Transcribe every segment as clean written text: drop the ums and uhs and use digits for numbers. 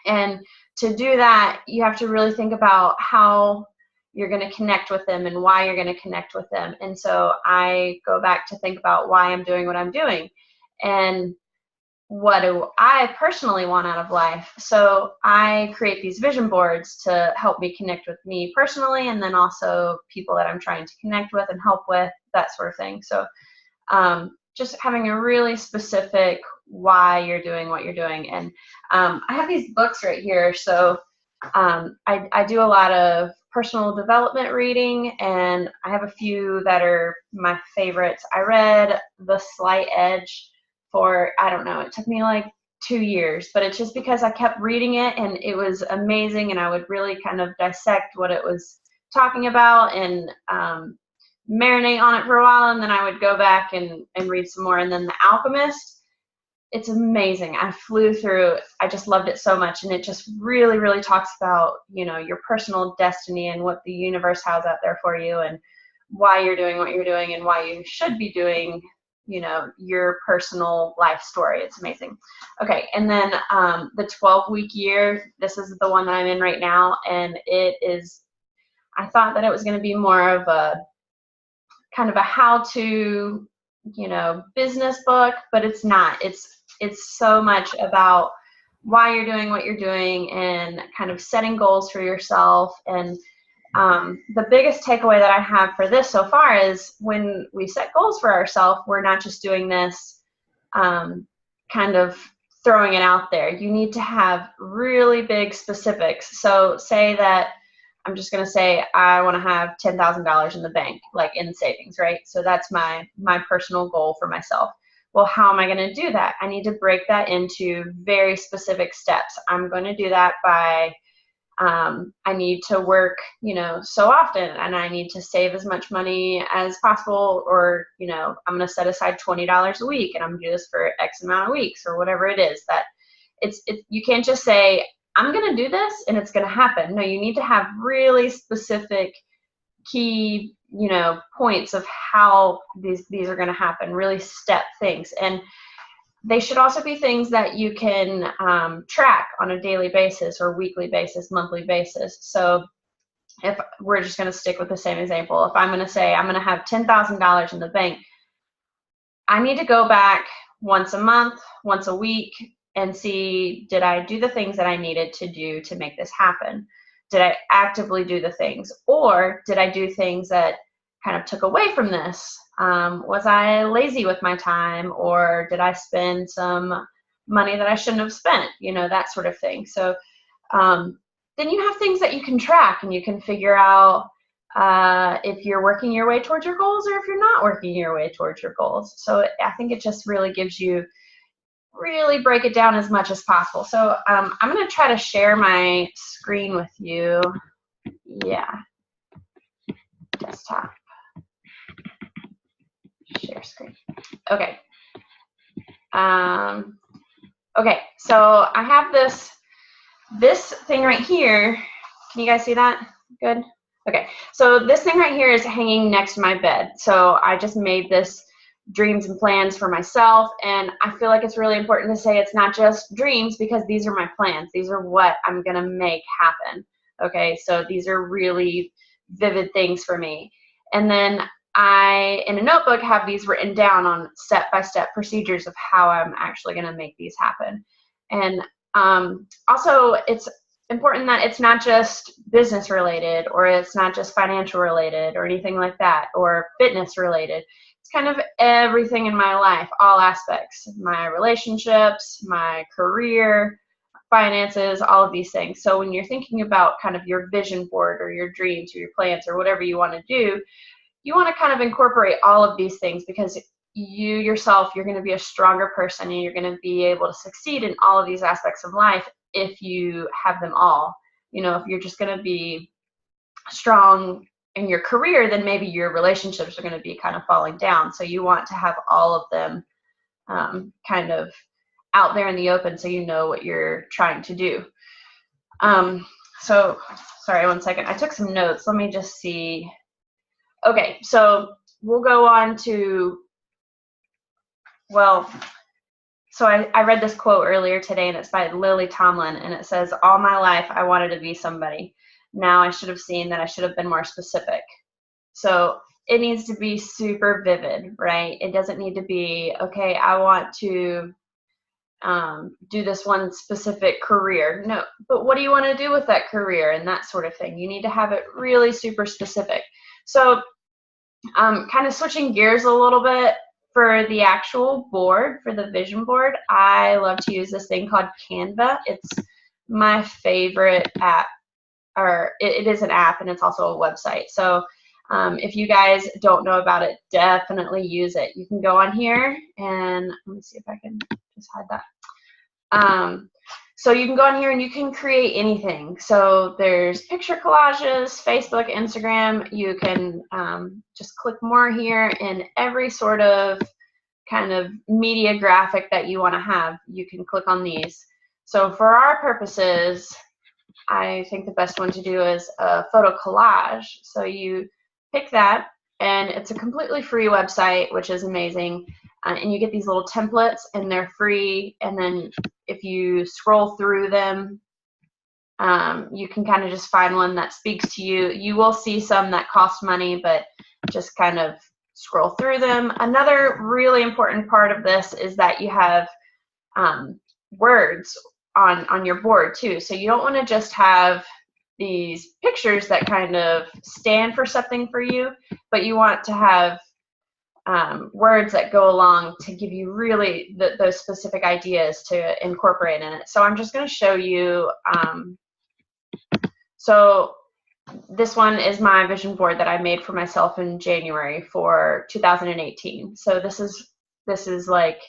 And to do that, you have to really think about how you're going to connect with them and why you're going to connect with them. And so I go back to think about why I'm doing what I'm doing and what do I personally want out of life. So I create these vision boards to help me connect with me personally, and then also people that I'm trying to connect with and help with, that sort of thing. So just having a really specific why you're doing what you're doing. And I have these books right here. So I do a lot of personal development reading, and I have a few that are my favorites. I read The Slight Edge for, I don't know, it took me like 2 years, but it's just because I kept reading it and it was amazing, and I would really kind of dissect what it was talking about and marinate on it for a while, and then I would go back and read some more. And then The Alchemist, it's amazing. I flew through, I just loved it so much, and it just really, really talks about, you know, your personal destiny and what the universe has out there for you and why you're doing what you're doing and why you should be doing, you know, your personal life story. It's amazing. Okay, and then the 12-week year, this is the one that I'm in right now, and it is, I thought that it was going to be more of a kind of a how-to, you know, business book, but it's not. It's so much about why you're doing what you're doing and kind of setting goals for yourself. And the biggest takeaway that I have for this so far is when we set goals for ourselves, we're not just doing this kind of throwing it out there. You need to have really big specifics. So say that, I'm just going to say I want to have $10,000 in the bank, like in savings, right? So that's my personal goal for myself. Well, how am I going to do that? I need to break that into very specific steps. I'm going to do that by, I need to work, you know, so often, and I need to save as much money as possible, or, you know, I'm going to set aside $20 a week, and I'm going to do this for X amount of weeks, or whatever it is. That you can't just say, I'm going to do this and it's going to happen. No, you need to have really specific key, you know, points of how these are going to happen, really step things. And they should also be things that you can track on a daily basis or weekly basis, monthly basis. So if we're just going to stick with the same example, if I'm going to say I'm going to have $10,000 in the bank, I need to go back once a month, once a week, and see, did I do the things that I needed to do to make this happen? Did I actively do the things, or did I do things that kind of took away from this? Was I lazy with my time, or did I spend some money that I shouldn't have spent? You know, that sort of thing. So then you have things that you can track, and you can figure out if you're working your way towards your goals or if you're not working your way towards your goals. So I think it just really gives you, really break it down as much as possible. So I'm going to try to share my screen with you. Yeah. Desktop. Share screen. Okay. Okay, so I have this thing right here. Can you guys see that? Good? Okay, so this thing right here is hanging next to my bed. So I just made this dreams and plans for myself, and I feel like it's really important to say it's not just dreams, because these are my plans. These are what I'm gonna make happen. Okay, so these are really vivid things for me. And then I, in a notebook, have these written down on step-by-step procedures of how I'm actually gonna make these happen. And also, it's important that it's not just business related, or it's not just financial related, or anything like that, or fitness related. It's kind of everything in my life, all aspects, my relationships, my career, finances, all of these things. So when you're thinking about kind of your vision board or your dreams or your plans or whatever you want to do, you want to kind of incorporate all of these things, because you yourself, you're going to be a stronger person, and you're going to be able to succeed in all of these aspects of life if you have them all. You know, if you're just going to be strong in your career, then maybe your relationships are going to be kind of falling down. So you want to have all of them kind of out there in the open, so you know what you're trying to do. So, sorry, one second. I took some notes. Let me just see. Okay, so we'll go on to, well, so I read this quote earlier today, and it's by Lily Tomlin, and it says, "All my life I wanted to be somebody. Now I should have seen that I should have been more specific." So it needs to be super vivid, right? It doesn't need to be, okay, I want to do this one specific career. No, but what do you want to do with that career and that sort of thing? You need to have it really super specific. So kind of switching gears a little bit, for the actual board, for the vision board, I love to use this thing called Canva. It's my favorite app, or it is an app, and it's also a website. So if you guys don't know about it, definitely use it. You can go on here, and let me see if I can just hide that. So you can go on here and you can create anything. So there's picture collages, Facebook, Instagram. You can just click more here, and every sort of kind of media graphic that you want to have, you can click on these. So for our purposes, I think the best one to do is a photo collage. So you pick that, and it's a completely free website, which is amazing. And you get these little templates, and they're free. And then if you scroll through them, you can kind of just find one that speaks to you. You will see some that cost money, but just kind of scroll through them. Another really important part of this is that you have words on your board too. So you don't want to just have these pictures that kind of stand for something for you, but you want to have words that go along to give you really those specific ideas to incorporate in it. So I'm just going to show you. So this one is my vision board that I made for myself in January for 2018. So this is like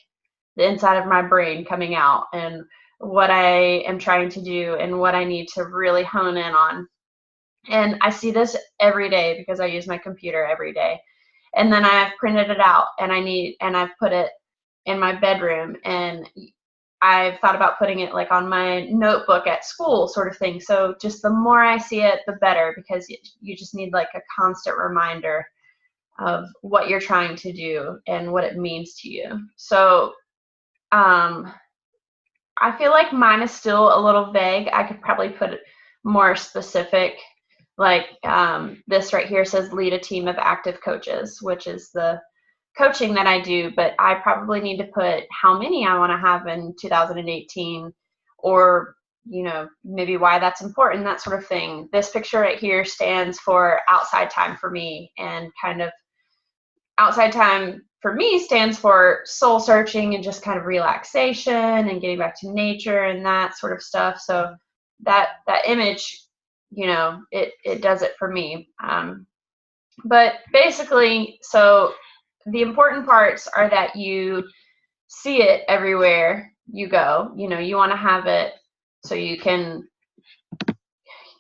the inside of my brain coming out, and what I am trying to do and what I need to really hone in on. And I see this every day because I use my computer every day. And then I've printed it out, and I've put it in my bedroom, and I've thought about putting it like on my notebook at school, sort of thing. So just the more I see it, the better, because you just need like a constant reminder of what you're trying to do and what it means to you. So I feel like mine is still a little vague. I could probably put it more specific. Like this right here says lead a team of active coaches, which is the coaching that I do, but I probably need to put how many I want to have in 2018, or maybe why that's important, that sort of thing. This picture right here stands for outside time for me, and kind of outside time for me stands for soul searching and just kind of relaxation and getting back to nature and that sort of stuff. So that image, it does it for me. But basically, so the important parts are that you see it everywhere you go. You want to have it so you can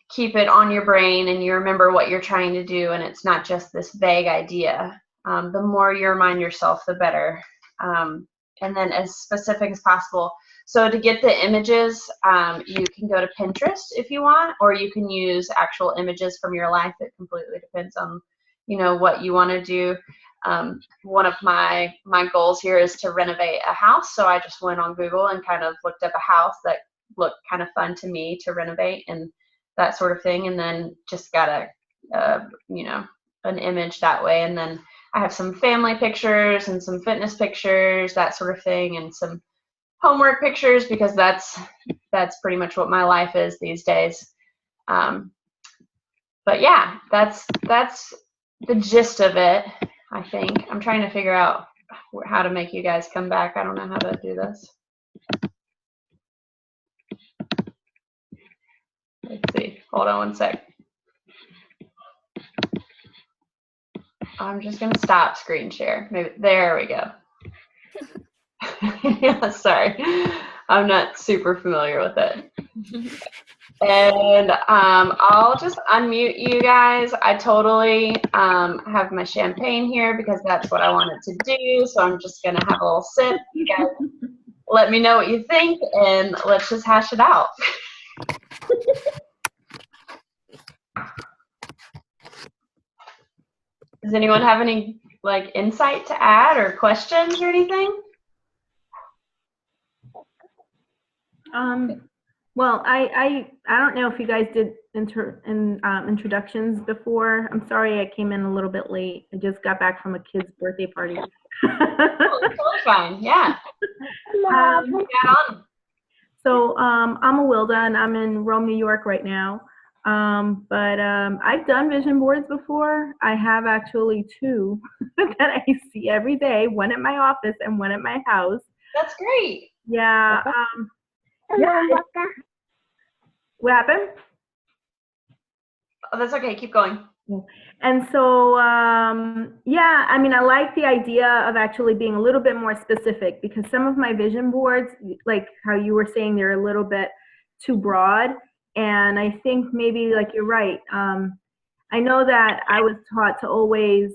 keep it on your brain and you remember what you're trying to do, and it's not just this vague idea. The more you remind yourself, the better. And then as specific as possible. So to get the images, you can go to Pinterest if you want, or you can use actual images from your life. It completely depends on, what you want to do. One of my goals here is to renovate a house. So I just went on Google and kind of looked up a house that looked kind of fun to me to renovate and that sort of thing. And then just got an image that way. And then I have some family pictures and some fitness pictures, that sort of thing, and some homework pictures, because that's pretty much what my life is these days. But yeah, that's the gist of it, I think. I'm trying to figure out how to make you guys come back. I don't know how to do this. Let's see. Hold on one sec. I'm just going to stop screen share. Maybe there we go. Yeah, sorry. I'm not super familiar with it. And I'll just unmute you guys. I totally have my champagne here because that's what I wanted to do. So I'm just going to have a little sip. You guys let me know what you think, and let's just hash it out. Does anyone have any insight to add or questions or anything? Well, I don't know if you guys did introductions before. I'm sorry I came in a little bit late. I just got back from a kid's birthday party. Oh, it's totally fine. Yeah. Add on. So I'm a Wilda, and I'm in Rome, New York right now. But I've done vision boards before. I have actually two that I see every day, one at my office and one at my house. That's great. Yeah. Yeah. What happened? Oh, that's okay. Keep going. And so, yeah, I mean, I like the idea of actually being a little bit more specific, because some of my vision boards, like how you were saying, they're a little bit too broad. And I think maybe, like, you're right. I know that I was taught to always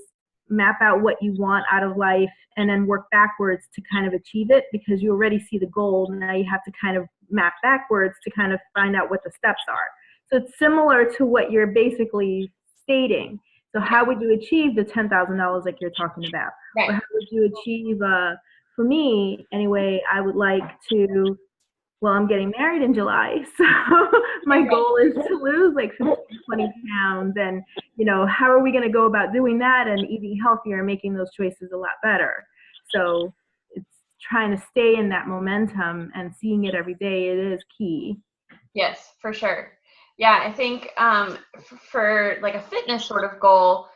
map out what you want out of life and then work backwards to kind of achieve it, because you already see the goal. Now you have to kind of map backwards to kind of find out what the steps are. So it's similar to what you're basically stating. So how would you achieve the $10,000 like you're talking about? Right. Or how would you achieve, for me anyway, I would like to, well, I'm getting married in July, so my goal is to lose like 15, 20 pounds. And, you know, how are we going to go about doing that and eating healthier and making those choices a lot better? So it's trying to stay in that momentum and seeing it every day. It is key. Yes, for sure. Yeah, I think for like a fitness sort of goal,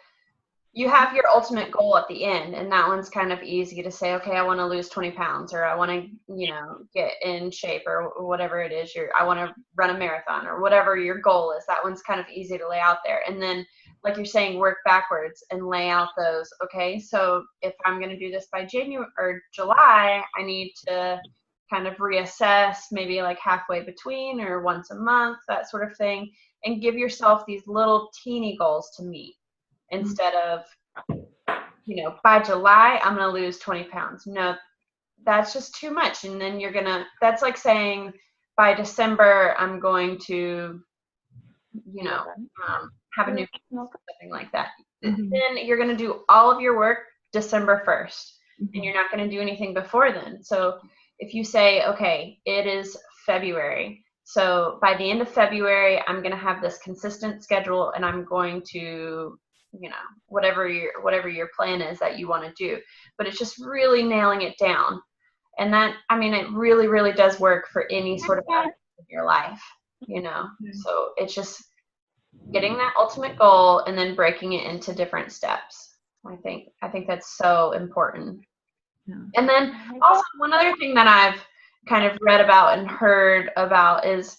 you have your ultimate goal at the end, and that one's kind of easy to say, okay, I want to lose 20 pounds, or I want to, you know, get in shape, or whatever it is, I want to run a marathon, or whatever your goal is. That one's kind of easy to lay out there. And then, like you're saying, work backwards and lay out those, okay, so if I'm going to do this by January or July, I need to kind of reassess, maybe like halfway between or once a month, that sort of thing, and give yourself these little teeny goals to meet, instead of, you know, by July, I'm going to lose 20 pounds. No, that's just too much. And then that's like saying by December, I'm going to, you know, have a new, something like that. Mm-hmm. Then you're going to do all of your work December 1st, and you're not going to do anything before then. So if you say, okay, it is February, so by the end of February, I'm going to have this consistent schedule, and I'm going to, you know, whatever your plan is that you want to do. But it's just really nailing it down. And that, I mean, it really, really does work for any sort of aspect of your life, you know. So it's just getting that ultimate goal and then breaking it into different steps. I think that's so important. Yeah. And then also one other thing that I've kind of read about and heard about is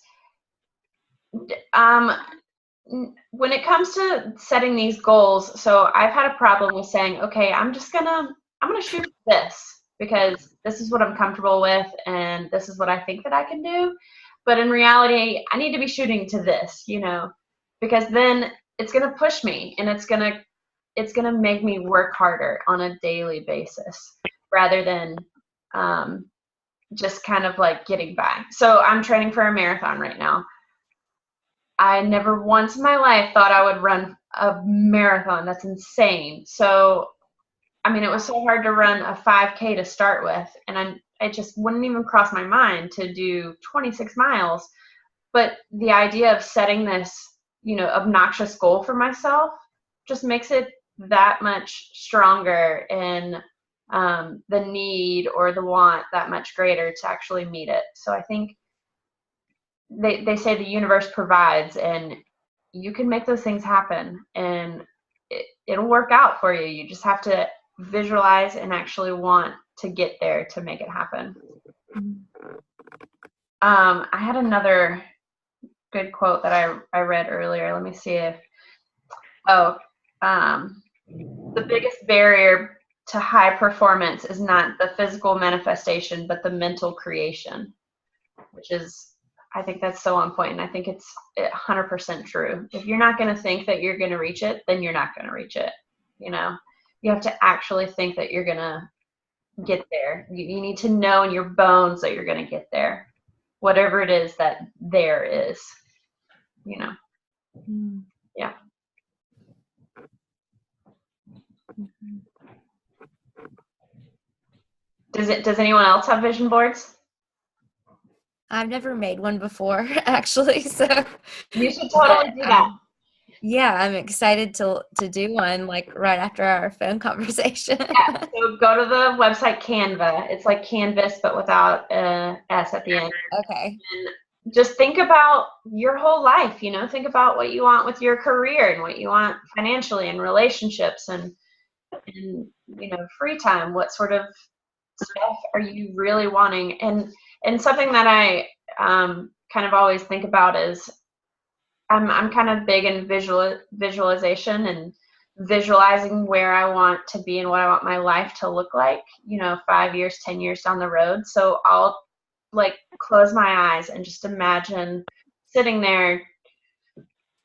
when it comes to setting these goals. So I've had a problem with saying, okay, I'm gonna shoot for this because this is what I'm comfortable with and this is what I think that I can do. But in reality, I need to be shooting to this, you know, because then it's gonna push me, and it's gonna make me work harder on a daily basis, rather than just kind of like getting by. So I'm training for a marathon right now. I never once in my life thought I would run a marathon. That's insane. So, I mean, it was so hard to run a 5K to start with, and it just wouldn't even cross my mind to do 26 miles. But the idea of setting this, you know, obnoxious goal for myself just makes it that much stronger, and the need or the want that much greater to actually meet it. So I think they say the universe provides, and you can make those things happen, and it'll work out for you. You just have to visualize and actually want to get there to make it happen. I had another good quote that I read earlier. Let me see if the biggest barrier to high performance is not the physical manifestation, but the mental creation, which is, I think that's so on point, and I think it's 100% true. If you're not going to think that you're going to reach it, then you're not going to reach it. You know, you have to actually think that you're going to get there. You need to know in your bones that you're going to get there, whatever it is that there is, you know. Yeah. Does anyone else have vision boards? I've never made one before, actually. So You should totally do that. Yeah, I'm excited to do one like right after our phone conversation. Yeah, so go to the website Canva. It's like Canvas, but without a S at the end. Okay. And just think about your whole life, think about what you want with your career and what you want financially and relationships and free time. What sort of stuff are you really wanting? And something that I kind of always think about is I'm kind of big in visualization and visualizing where I want to be and what I want my life to look like, 5 years, 10 years down the road. So I'll like close my eyes and just imagine sitting there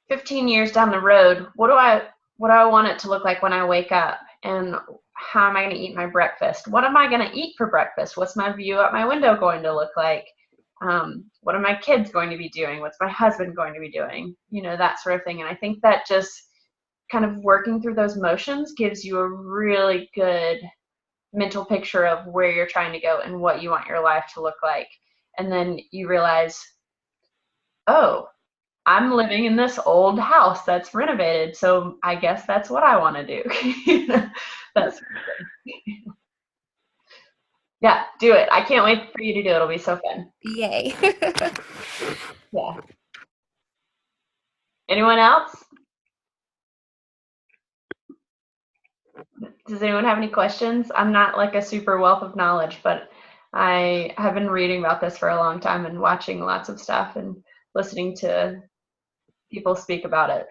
15 years down the road. What do I want it to look like when I wake up? And how am I going to eat my breakfast? What am I going to eat for breakfast? What's my view out my window going to look like? What are my kids going to be doing? What's my husband going to be doing? That sort of thing. And I think that just kind of working through those motions gives you a really good mental picture of where you're trying to go and what you want your life to look like. And then you realize, oh, I'm living in this old house that's renovated, so I guess that's what I want to do. That's yeah, do it. I can't wait for you to do it. It'll be so fun. Yay. Yeah. Anyone else? Does anyone have any questions? I'm not like a super wealth of knowledge, but I have been reading about this for a long time and watching lots of stuff and listening to people speak about it.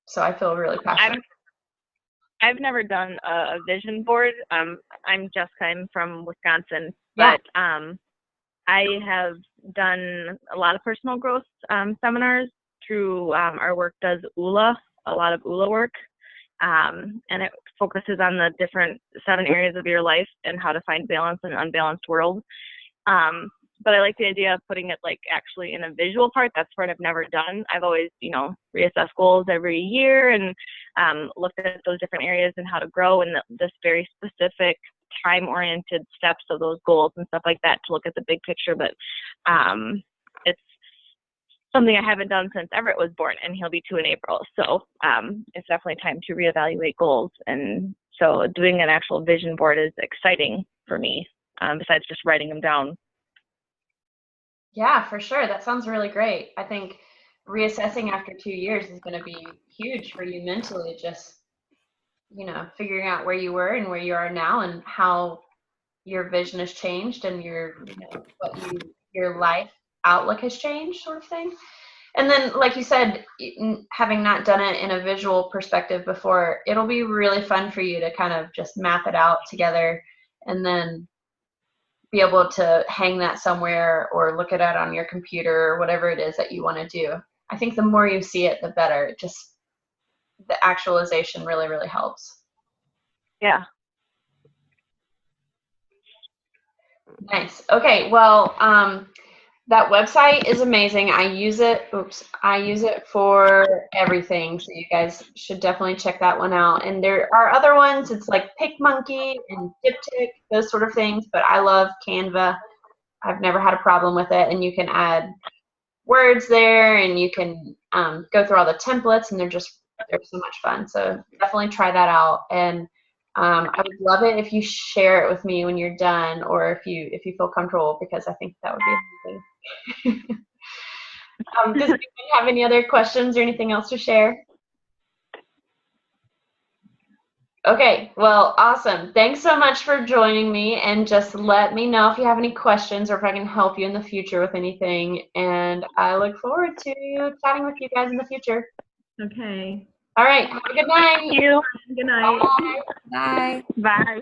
So I feel really passionate. I've never done a vision board. I'm Jessica. I'm from Wisconsin, but I have done a lot of personal growth seminars through our work does ULA, a lot of ULA work, and it focuses on the different 7 areas of your life and how to find balance in an unbalanced world. But I like the idea of putting it like actually in a visual part. That's part I've never done. I've always, reassessed goals every year and looked at those different areas and how to grow and this very specific time-oriented steps of those goals and stuff like that to look at the big picture. But it's something I haven't done since Everett was born, and he'll be 2 in April. So it's definitely time to reevaluate goals. And so doing an actual vision board is exciting for me, besides just writing them down. Yeah, for sure. That sounds really great. I think reassessing after 2 years is going to be huge for you mentally, just, figuring out where you were and where you are now and how your vision has changed and your life outlook has changed, sort of thing. And then, like you said, having not done it in a visual perspective before, it'll be really fun for you to kind of just map it out together and then be able to hang that somewhere or look at it on your computer or whatever it is that you want to do. I think the more you see it, the better. Just the actualization really, really helps. Yeah. Nice. Okay. Well, that website is amazing. I use it for everything. So you guys should definitely check that one out. And there are other ones. It's like PicMonkey and Diptych, those sort of things. But I love Canva. I've never had a problem with it. And you can add words there and you can go through all the templates and they're so much fun. So definitely try that out. And I would love it if you share it with me when you're done or if you feel comfortable, because I think that would be amazing. Does anyone have any other questions or anything else to share? Okay, well, awesome. Thanks so much for joining me, and just let me know if you have any questions or if I can help you in the future with anything. And I look forward to chatting with you guys in the future. Okay. All right. Have a good night. Thank you. Good night. Bye. Bye. Bye.